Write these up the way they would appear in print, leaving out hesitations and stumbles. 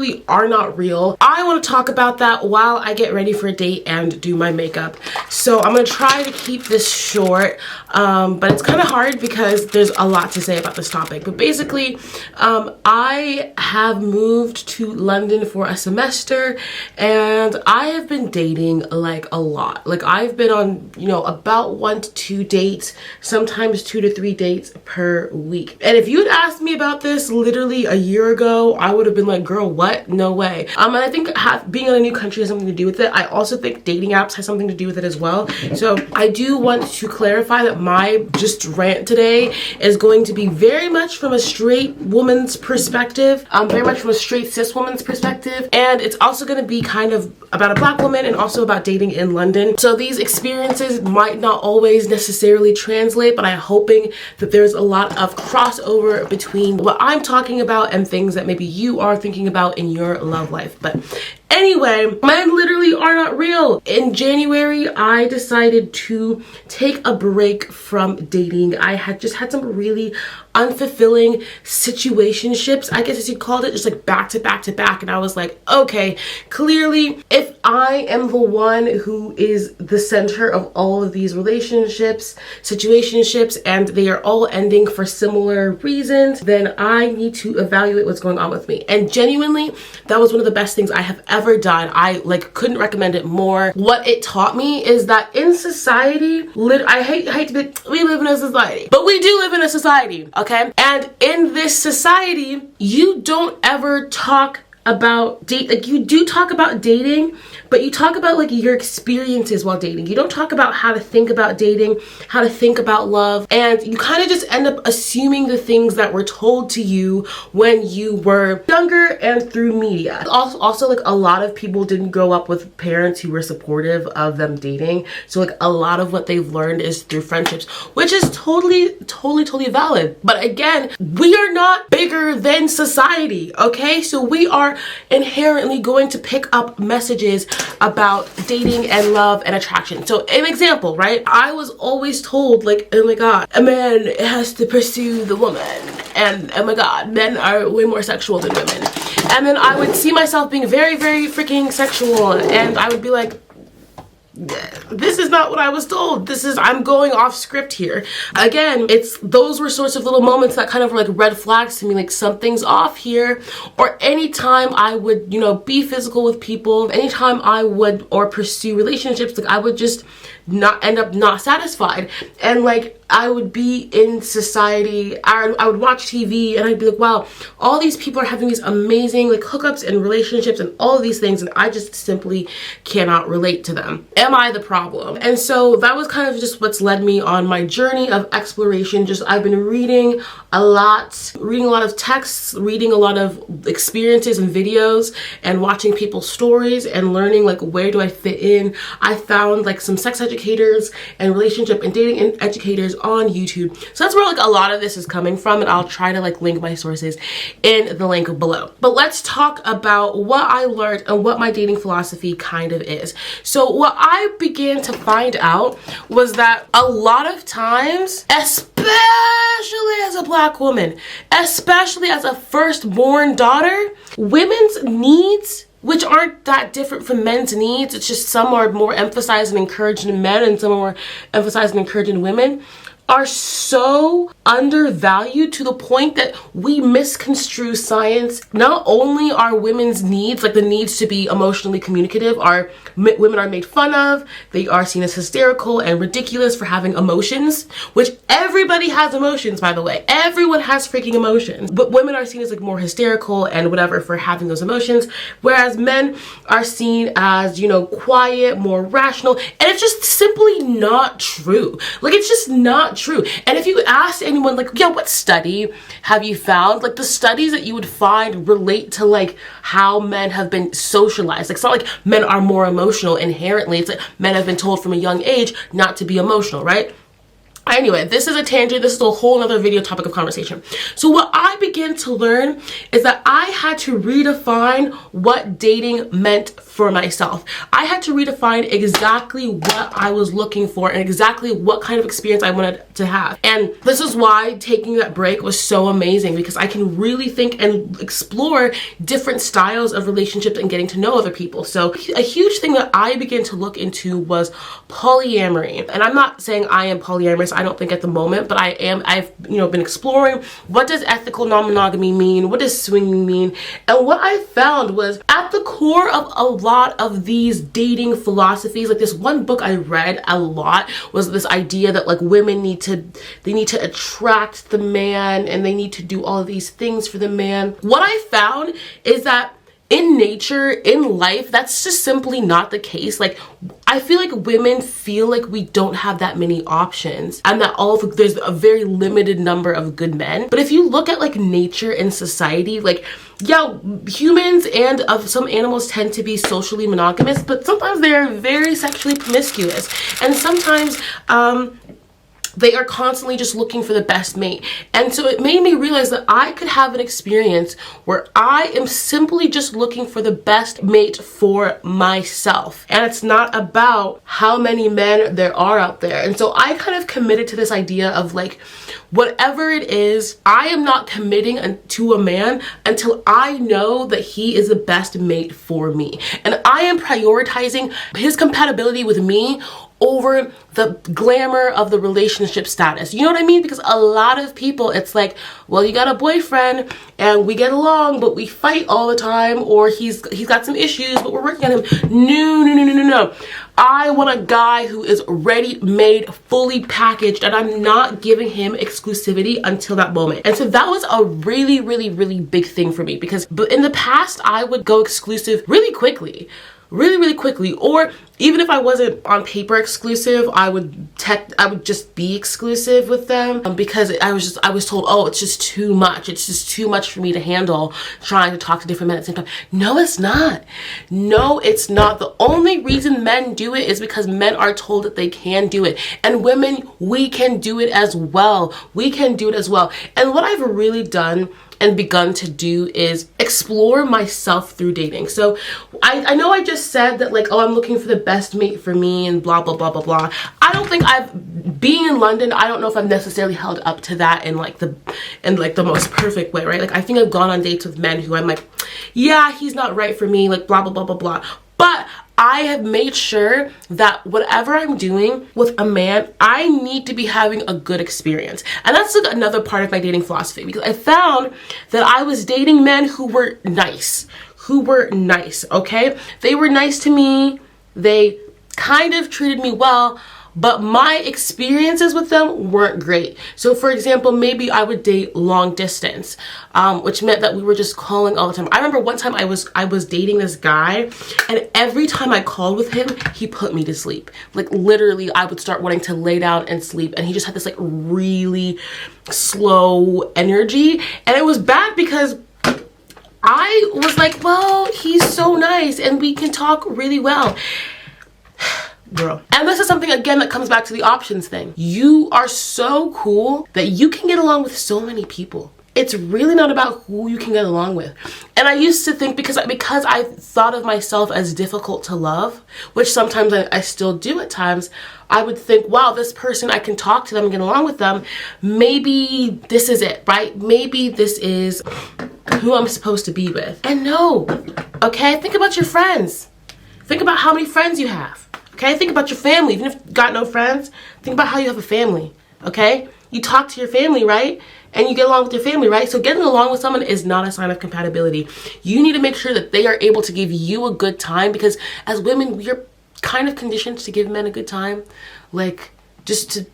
literally are not real. I want to talk about that while I get ready for a date and do my makeup. So I'm going to try to keep this short, but it's kind of hard because there's a lot to say about this topic. But basically, I have moved to London for a semester, and I have been dating like a lot. Like I've been on, you know, about 1 to 2 dates, sometimes 2 to 3 dates per week. And if you'd asked me about this literally a year ago, I would have been like, girl, what? No way. And I think being in a new country has something to do with it. I also think dating apps has something to do with it as well. So I do want to clarify that my just rant today is going to be very much from a straight woman's perspective, very much from a straight cis woman's perspective, and it's also going to be kind of about a black woman and also about dating in London. So these experiences might not always necessarily translate, but I'm hoping that there's a lot of crossover between what I'm talking about and things that maybe you are thinking about in your love life. But anyway, men literally are not real. In January, I decided to take a break from dating. I had just had some really unfulfilling situationships, I guess as you called it, just like back to back to back. And I was like, okay, clearly if I am the one who is the center of all of these relationships, situationships, and they are all ending for similar reasons, then I need to evaluate what's going on with me. And genuinely, that was one of the best things I have ever done. I like couldn't recommend it more. What it taught me is that in society, I hate to be, we live in a society, but we do live in a society. Okay, and in this society, you don't ever talk about like you do talk about dating, but you talk about like your experiences while dating. You don't talk about how to think about dating, how to think about love, and you kind of just end up assuming the things that were told to you when you were younger and through media. Also like a lot of people didn't grow up with parents who were supportive of them dating, so like a lot of what they've learned is through friendships, which is totally valid. But again, we are not bigger than society, okay? So we are inherently going to pick up messages about dating and love and attraction. So an example, right? I was always told like, oh my god, a man has to pursue the woman, and oh my god, men are way more sexual than women. And then I would see myself being very freaking sexual, and I would be like, this is not what I was told. I'm going off script here. Again, those were sorts of little moments that kind of were like red flags to me, like something's off here. Or anytime I would, you know, be physical with people, anytime I would or pursue relationships, like I would just not end up not satisfied. And like I would be in society, I would watch TV and I'd be like, wow, all these people are having these amazing like hookups and relationships and all of these things, and I just simply cannot relate to them. Am I the problem? And so that was kind of just what's led me on my journey of exploration. Just I've been reading a lot of texts, reading a lot of experiences and videos, and watching people's stories and learning like where do I fit in. I found like some sex educators and relationship and dating educators on YouTube. So that's where like a lot of this is coming from, and I'll try to like link my sources in the link below. But let's talk about what I learned and what my dating philosophy kind of is. So what I began to find out was that a lot of times, especially as a black woman, especially as a firstborn daughter, women's needs, which aren't that different from men's needs, it's just some are more emphasized and encouraged in men and some are more emphasized and encouraged in women, are so undervalued to the point that we misconstrue science. Not only are women's needs, like the needs to be emotionally communicative, women are made fun of, they are seen as hysterical and ridiculous for having emotions, which everybody has emotions, by the way. Everyone has freaking emotions. But women are seen as like more hysterical and whatever for having those emotions, whereas men are seen as, you know, quiet, more rational, and it's just simply not true. Like it's just not true. And if you ask anyone like, yeah, what study have you found? Like the studies that you would find relate to like how men have been socialized. Like it's not like men are more emotional inherently. It's like men have been told from a young age not to be emotional, right? Anyway, this is a tangent. This is a whole other video topic of conversation. So what I began to learn is that I had to redefine what dating meant for myself. I had to redefine exactly what I was looking for and exactly what kind of experience I wanted to have. And this is why taking that break was so amazing, because I can really think and explore different styles of relationships and getting to know other people. So a huge thing that I began to look into was polyamory. And I'm not saying I am polyamorous, I don't think at the moment, but I've been exploring what does ethical non-monogamy mean, what does swinging mean, and what I found was at the core of a lot of these dating philosophies, like this one book I read a lot was this idea that like women need to attract the man and they need to do all of these things for the man. What I found is that in nature, in life, that's just simply not the case. Like, I feel like women feel like we don't have that many options and that there's a very limited number of good men. But if you look at like nature and society, like, yeah, humans and some animals tend to be socially monogamous, but sometimes they're very sexually promiscuous. And sometimes, they are constantly just looking for the best mate. And so it made me realize that I could have an experience where I am simply just looking for the best mate for myself. And it's not about how many men there are out there. And so I kind of committed to this idea of like, whatever it is, I am not committing to a man until I know that he is the best mate for me. And I am prioritizing his compatibility with me over the glamour of the relationship status. You know what I mean? Because a lot of people, it's like, well, you got a boyfriend and we get along, but we fight all the time, or he's got some issues, but we're working on him. No. I want a guy who is ready, made, fully packaged, and I'm not giving him exclusivity until that moment. And so that was a really, really, really big thing for me, because in the past, I would go exclusive really quickly, or even if I wasn't on paper exclusive, I would just be exclusive with them, because I was told, oh, it's just too much. It's just too much for me to handle trying to talk to different men at the same time. No, it's not. No, it's not. The only reason men do it is because men are told that they can do it. And women, we can do it as well. We can do it as well. And what I've really done and begun to do is explore myself through dating. So I know I just said that like, oh, I'm looking for the best mate for me and blah, blah, blah, blah, blah. I don't think being in London, I don't know if I've necessarily held up to that in the most perfect way, right? Like, I think I've gone on dates with men who I'm like, yeah, he's not right for me, like blah, blah, blah, blah, blah. But I have made sure that whatever I'm doing with a man, I need to be having a good experience. And that's like another part of my dating philosophy, because I found that I was dating men who were nice, okay? They were nice to me. They kind of treated me well, but my experiences with them weren't great. So for example, maybe I would date long distance, which meant that we were just calling all the time. I remember one time I was dating this guy, and every time I called with him, he put me to sleep. Like literally, I would start wanting to lay down and sleep, and he just had this like really slow energy. And it was bad because I was like, well, he's so nice and we can talk really well. Girl. And this is something, again, that comes back to the options thing. You are so cool that you can get along with so many people. It's really not about who you can get along with. And I used to think, because I thought of myself as difficult to love, which sometimes I still do at times, I would think, wow, this person, I can talk to them and get along with them. Maybe this is it, right? Maybe this is who I'm supposed to be with. And no, okay? Think about your friends. Think about how many friends you have. Okay, think about your family. Even if you've got no friends, think about how you have a family, okay? You talk to your family, right? And you get along with your family, right? So getting along with someone is not a sign of compatibility. You need to make sure that they are able to give you a good time, because as women, we're kind of conditioned to give men a good time, like just to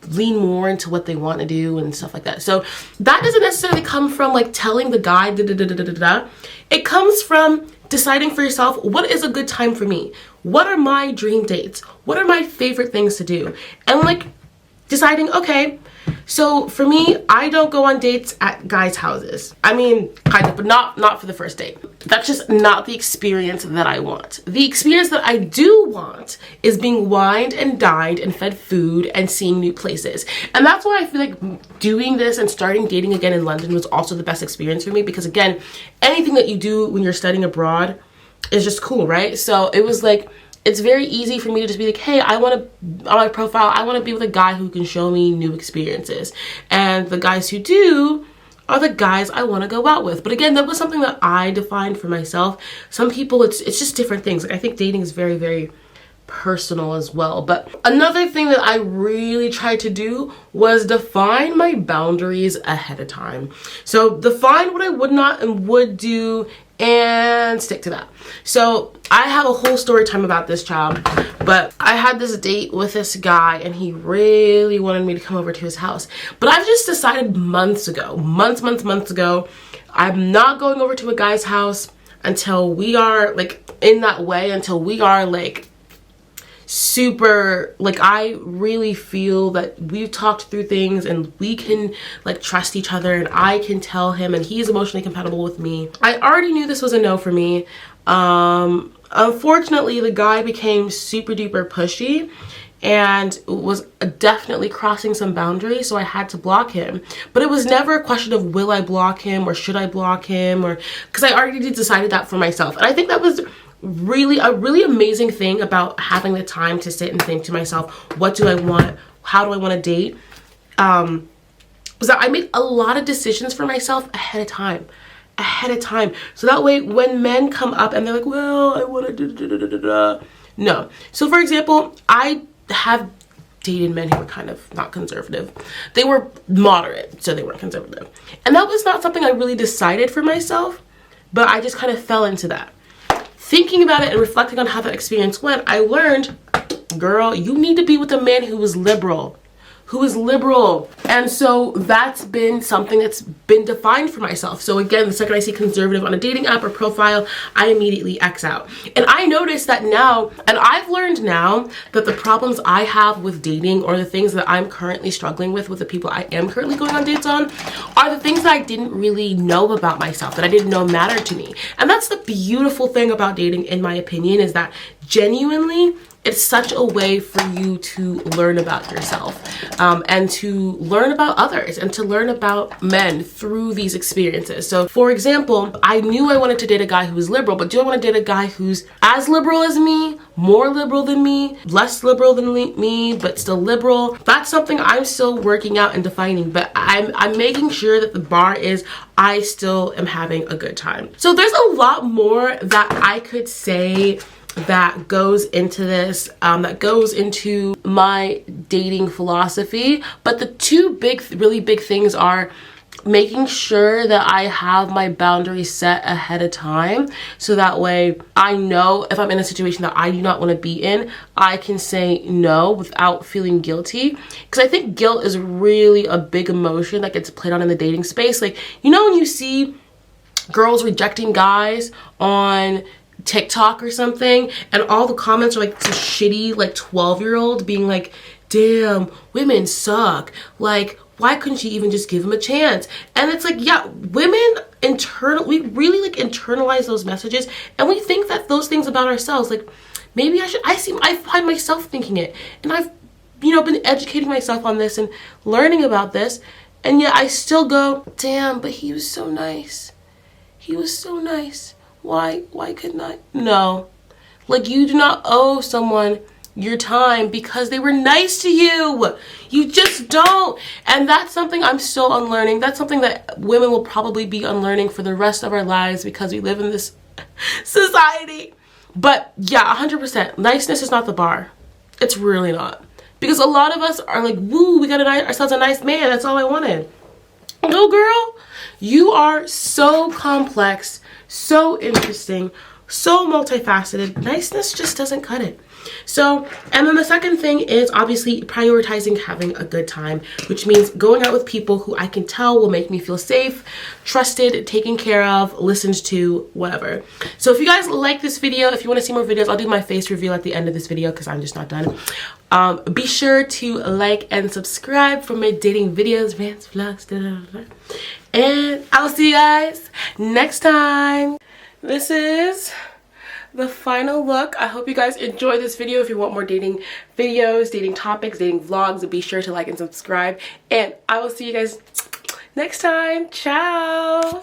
lean more into what they want to do and stuff like that. So that doesn't necessarily come from like telling the guy da-da-da-da-da-da. It comes from deciding for yourself, what is a good time for me? What are my dream dates? What are my favorite things to do? And like deciding, okay, So for me, I don't go on dates at guys' houses. I mean, kind of, but not for the first date. That's just not the experience that I want. The experience that I do want is being wined and dined and fed food and seeing new places. And that's why I feel like doing this and starting dating again in London was also the best experience for me, because again, anything that you do when you're studying abroad is just cool, right? So it was like, it's very easy for me to just be like, hey, I want to, on my profile, I want to be with a guy who can show me new experiences. And the guys who do are the guys I want to go out with. But again, that was something that I defined for myself. Some people, it's just different things. Like, I think dating is very, very personal as well. But another thing that I really tried to do was define my boundaries ahead of time. So define what I would not and would do and stick to that. So I have a whole story time about this child, but I had this date with this guy and he really wanted me to come over to his house. But I've just decided months ago, I'm not going over to a guy's house until we are like in that way, until we are like super, like, I really feel that we've talked through things and we can like trust each other, and I can tell him and he's emotionally compatible with me. I already knew this was a no for me. Unfortunately, the guy became super duper pushy and was definitely crossing some boundaries, so I had to block him. But it was never a question of will I block him or should I block him, or because I already decided that for myself. And I think that was really a really amazing thing about having the time to sit and think to myself, what do I want, how do I want to date, was that I made a lot of decisions for myself ahead of time, so that way when men come up and they're like, well, I want to no. So for example, I have dated men who were kind of not conservative. They were moderate, so they weren't conservative, and that was not something I really decided for myself, but I just kind of fell into that. Thinking about it and reflecting on how that experience went, I learned, girl, you need to be with a man who is liberal. And so that's been something that's been defined for myself. So again, the second I see conservative on a dating app or profile, I immediately X out. And I noticed that now, and I've learned now that the problems I have with dating, or the things that I'm currently struggling with the people I am currently going on dates on, are the things that I didn't really know about myself, that I didn't know mattered to me. And that's the beautiful thing about dating, in my opinion, is that genuinely, it's such a way for you to learn about yourself, and to learn about others, and to learn about men through these experiences. So for example, I knew I wanted to date a guy who was liberal, but do I want to date a guy who's as liberal as me, more liberal than me, less liberal than me, but still liberal? That's something I'm still working out and defining, but I'm making sure that the bar is I still am having a good time. So there's a lot more that I could say that goes into this, that goes into my dating philosophy. But the two really big things are making sure that I have my boundaries set ahead of time, so that way I know if I'm in a situation that I do not want to be in, I can say no without feeling guilty. Because I think guilt is really a big emotion that gets played on in the dating space. Like, you know, when you see girls rejecting guys on TikTok or something, and all the comments are like some shitty like 12-year-old being like, damn, women suck, like, why couldn't she even just give him a chance? And it's like, yeah, women we really like internalize those messages, and we think that those things about ourselves, like, maybe I find myself thinking it, and I've, you know, been educating myself on this and learning about this, and yet I still go, damn, but he was so nice, why couldn't I? No, like, you do not owe someone your time because they were nice to you. You just don't. And that's something I'm still unlearning. That's something that women will probably be unlearning for the rest of our lives, because we live in this society. But yeah, 100%, niceness is not the bar. It's really not. Because a lot of us are like, woo, we got ourselves a nice man, that's all I wanted. No, girl, you are so complex, so interesting, so multifaceted. Niceness just doesn't cut it. So, and then the second thing is obviously prioritizing having a good time, which means going out with people who I can tell will make me feel safe, trusted, taken care of, listened to, whatever. So if you guys like this video, if you want to see more videos, I'll do my face reveal at the end of this video because I'm just not done. Be sure to like and subscribe for my dating videos, rants, vlogs, and I'll see you guys next time. This is the final look. I hope you guys enjoyed this video. If you want more dating videos, dating topics, dating vlogs, be sure to like and subscribe, and I will see you guys next time. Ciao.